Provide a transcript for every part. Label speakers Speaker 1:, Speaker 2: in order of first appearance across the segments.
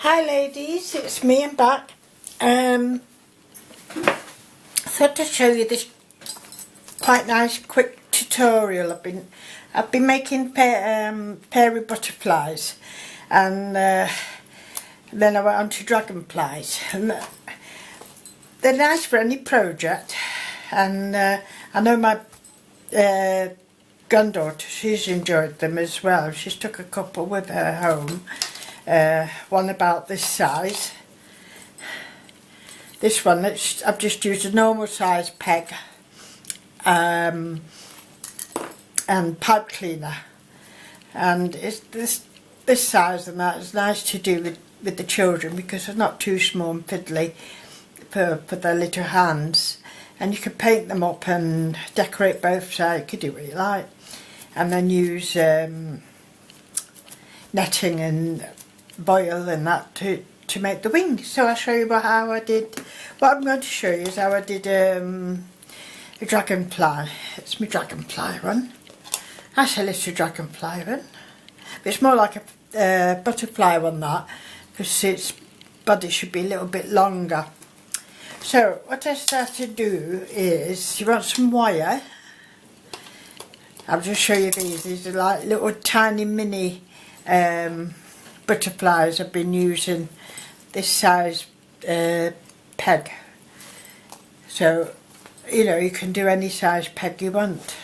Speaker 1: Hi ladies, it's me. I'm back. I thought to show you this quite nice quick tutorial. I've been making fairy butterflies, and then I went on to dragonflies, and they're nice for any project. And I know my granddaughter, she's enjoyed them as well. She's took a couple with her home. One about this size. This one, I've just used a normal size peg and pipe cleaner, and it's this size, and that is nice to do with the children because they're not too small and fiddly for their little hands, and you can paint them up and decorate both sides. You can do what you like, and then use netting and boil and that to make the wings. So I'll show you how I did. What I'm going to show you is how I did a dragonfly. It's my dragonfly one. That's a little dragonfly one. But it's more like a butterfly one, that, because its body should be a little bit longer. So what I start to do is, you want some wire. I'll just show you these. These are like little tiny mini butterflies. I've been using this size peg, so you know you can do any size peg you want.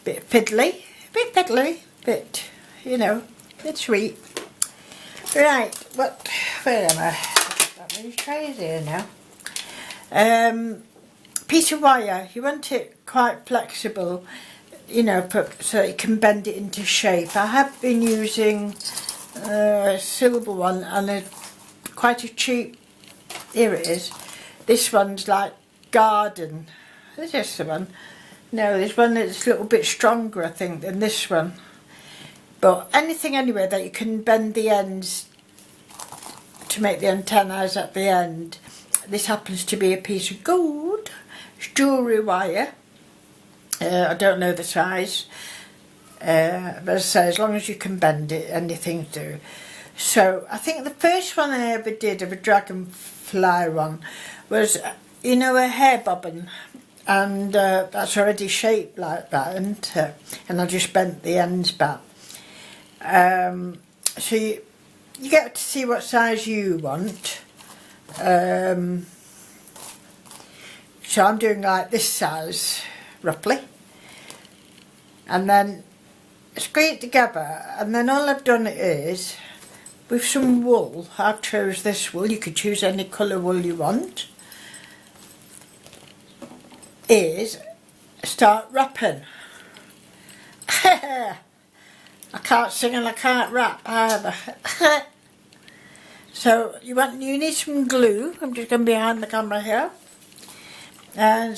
Speaker 1: Bit fiddly, bit you know, bit sweet. Right, where am I? That really crazy here now. Piece of wire. You want it quite flexible, you know, so you can bend it into shape. I have been using a silver one and quite a cheap, here it is. This one's like garden. Is this the one? No, this one is a little bit stronger, I think, than this one. But anything anyway that you can bend the ends to make the antennas at the end. This happens to be a piece of gold. It's jewellery wire. I don't know the size, but as I say, as long as you can bend it, anything do. So I think the first one I ever did of a dragonfly one was, you know, a hair bobbin, and that's already shaped like that, and I just bent the ends back. So you get to see what size you want. So I'm doing like this size, roughly. And then squeeze it together, and then all I've done is, with some wool, I've chose this wool, you could choose any colour wool you want, is start wrapping. I can't sing and I can't rap either. So you need some glue. I'm just going behind the camera here, and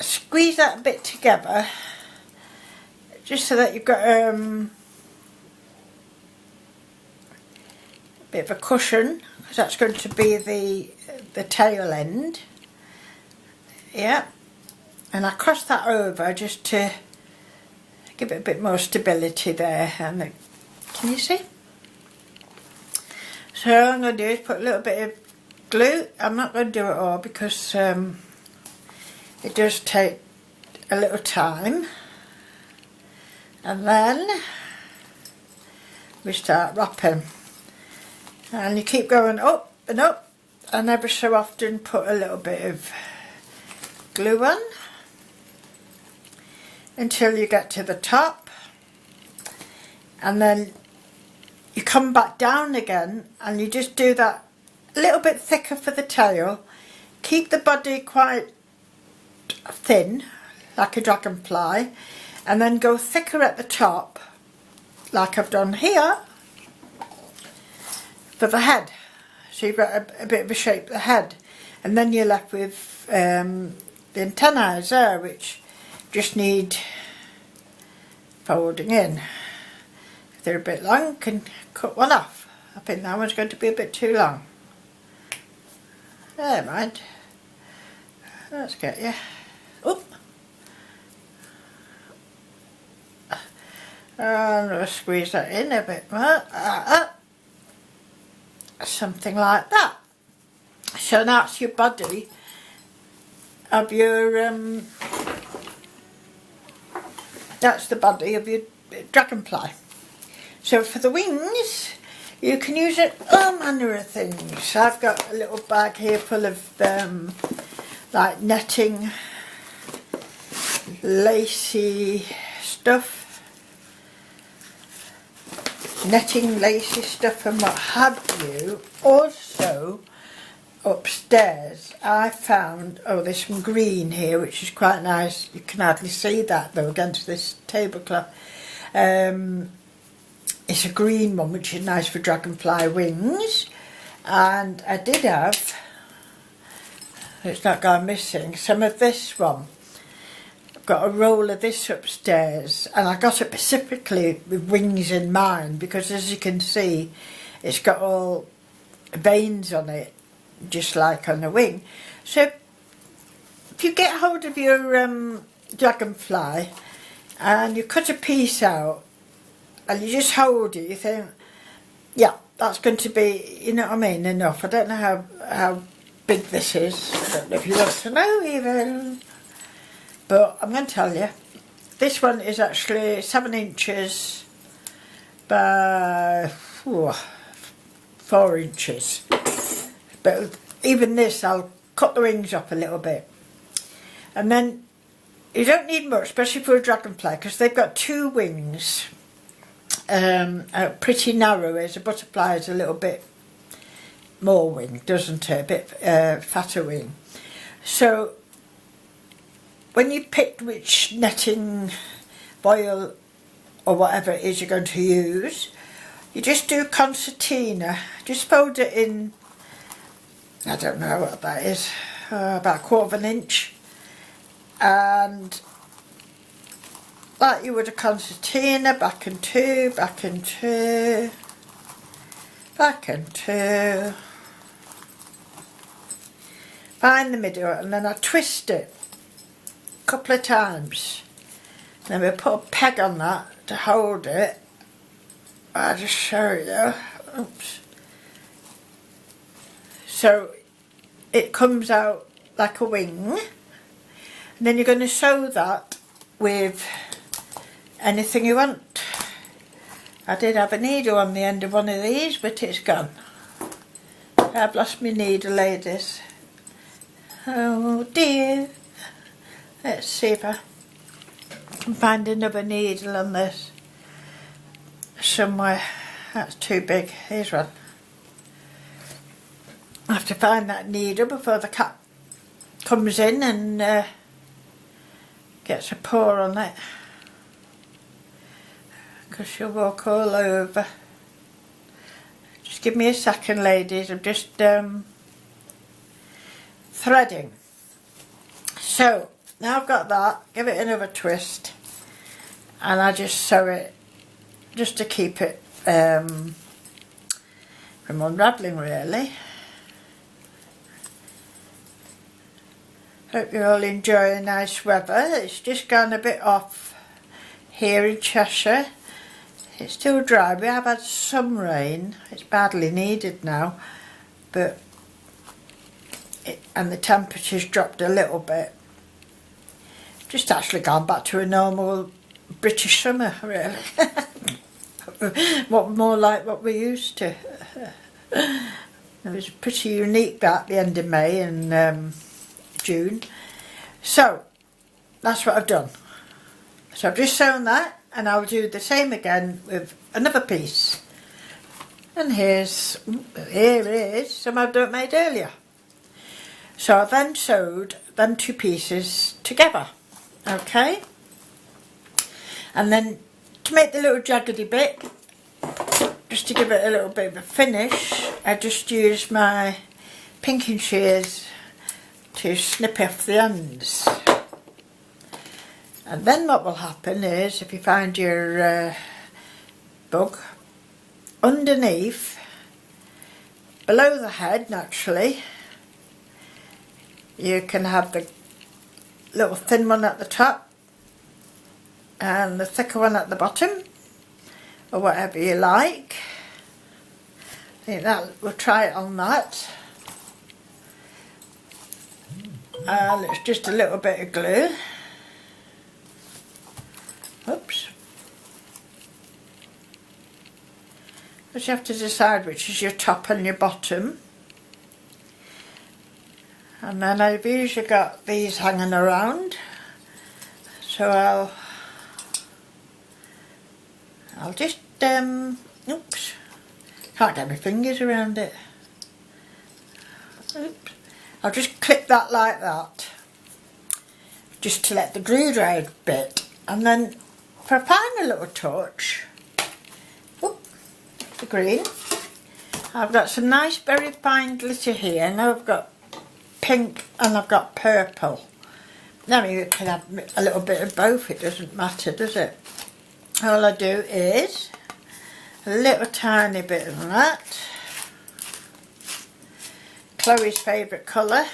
Speaker 1: squeeze that bit together, just so that you've got a bit of a cushion, because that's going to be the tail end. Yeah, and I cross that over just to give it a bit more stability there. And can you see? So all I'm going to do is put a little bit of glue. I'm not going to do it all because it does take a little time. And then we start wrapping, and you keep going up and up, and every so often put a little bit of glue on until you get to the top, and then you come back down again, and you just do that a little bit thicker for the tail. Keep the body quite thin like a dragonfly, and then go thicker at the top, like I've done here, for the head. So you've got a bit of a shape of the head, and then you're left with the antennae there, which just need folding in. If they're a bit long, you can cut one off. I think that one's going to be a bit too long. Never mind. Let's get you. Oop. And I'll squeeze that in a bit more. something like that. So that's your body of your that's the body of your dragonfly. So for the wings, you can use it all manner of things. I've got a little bag here full of like netting, lacy stuff, netting, lacy stuff and what have you. Also upstairs I found, oh, there's some green here which is quite nice. You can hardly see that though against this tablecloth. It's a green one which is nice for dragonfly wings, and I did have, it's not gone missing, some of this one. I've got a roll of this upstairs, and I got it specifically with wings in mind because, as you can see, it's got all veins on it just like on a wing. So if you get hold of your dragonfly and you cut a piece out and you just hold it, you think, yeah, that's going to be, you know what I mean, enough. I don't know how big this is. I don't know if you want to know even. But I'm going to tell you. This one is actually 7 inches by 4 inches. But even this, I'll cut the wings up a little bit. And then you don't need much, especially for a dragonfly, because they've got 2 wings. Pretty narrow, as a butterfly is a little bit more wing, doesn't it? A bit fatter wing. So when you pick which netting, foil or whatever it is you're going to use, you just do concertina. Just fold it in, I don't know what that is, about 1/4 inch, and like you would a concertina, back and 2, back and 2, back and 2. Find the middle, and then I twist it a couple of times. Then we put a peg on that to hold it. I'll just show you. Oops. So it comes out like a wing, and then you're going to sew that with anything you want. I did have a needle on the end of one of these, but it's gone. I've lost my needle, ladies. Oh dear. Let's see if I can find another needle on this somewhere. That's too big. Here's one. I have to find that needle before the cat comes in and gets a paw on it, because she'll walk all over. Just give me a second, ladies. I'm just threading. So now I've got that, give it another twist, and I just sew it just to keep it from unravelling, really. Hope you're all enjoying nice weather. It's just gone a bit off here in Cheshire. It's still dry. We have had some rain. It's badly needed now, but and the temperature's dropped a little bit. Just actually gone back to a normal British summer, really. What more like what we used to. It was pretty unique that at the end of May and June. So that's what I've done. So I've just sewn that, and I'll do the same again with another piece. And here is some I've made earlier. So I then sewed them 2 pieces together, okay? And then to make the little jaggedy bit, just to give it a little bit of a finish, I just used my pinking shears to snip off the ends. And then what will happen is, if you find your bug, underneath, below the head naturally, you can have the little thin one at the top and the thicker one at the bottom, or whatever you like. I think that we'll try it on that. And it's just a little bit of glue. Oops. But you have to decide which is your top and your bottom. And then I've usually got these hanging around. So I'll just, oops, can't get my fingers around it. Oops. I'll just clip that like that, just to let the glue dry a bit. And then for a final little touch, whoop, the green, I've got some nice very fine glitter here. Now I've got pink and I've got purple. Now you can have a little bit of both, it doesn't matter, does it? All I do is a little tiny bit of that, Chloe's favourite colour,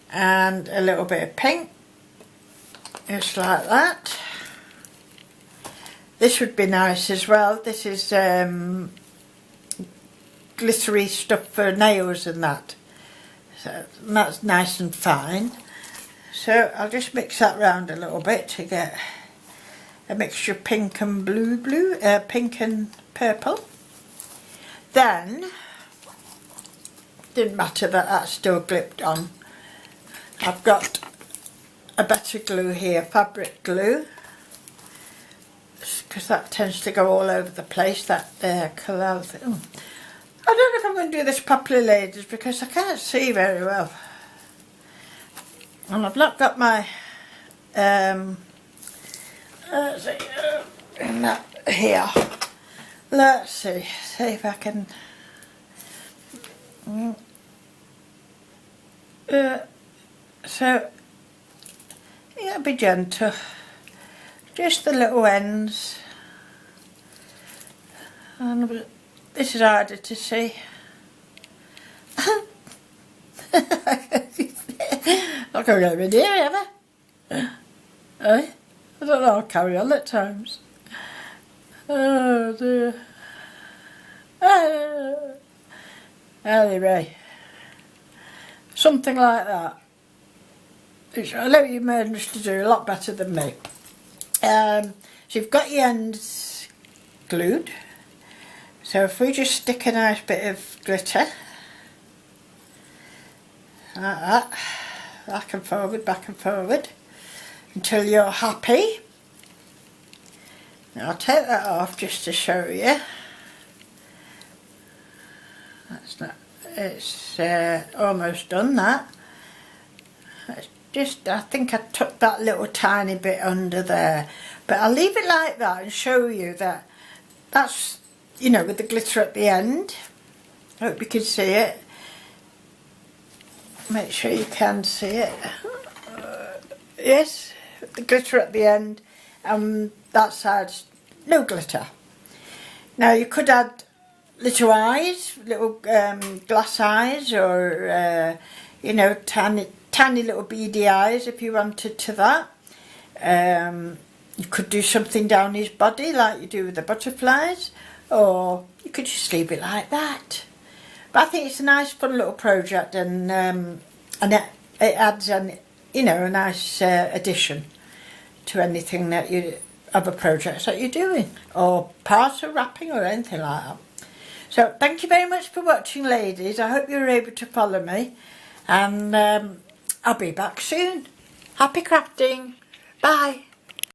Speaker 1: and a little bit of pink, just like that. This would be nice as well. This is glittery stuff for nails and that. So that's nice and fine. So I'll just mix that round a little bit to get a mixture of pink and pink and purple. Then, didn't matter that that's still glipped on. I've got a better glue here, fabric glue, because that tends to go all over the place, that colour thing. Oh. I don't know if I'm going to do this properly, ladies, because I can't see very well. And I've not got my, let's see, in that here. Let's see if I can, so, yeah, be gentle, just the little ends, and this is harder to see. Not going to get rid here, have I? I don't know, I'll carry on at times. Oh dear. Anyway, something like that. I know you managed to do a lot better than me. So you've got your ends glued. So if we just stick a nice bit of glitter, like that, back and forward, until you're happy. Now I'll take that off just to show you. That's not, it's almost done that. It's just, I think I took that little tiny bit under there. But I'll leave it like that and show you that that's, you know, with the glitter at the end. I hope you can see it. Make sure you can see it. Yes, the glitter at the end, and that side's no glitter. Now you could add little eyes, little glass eyes, or you know, tiny little beady eyes if you wanted to that. You could do something down his body like you do with the butterflies, or you could just leave it like that. But I think it's a nice fun little project, and it adds an, you know, a nice addition to anything that you, other projects that you're doing, or parcel wrapping or anything like that. So thank you very much for watching, ladies. I hope you were able to follow me, and I'll be back soon. Happy crafting. Bye.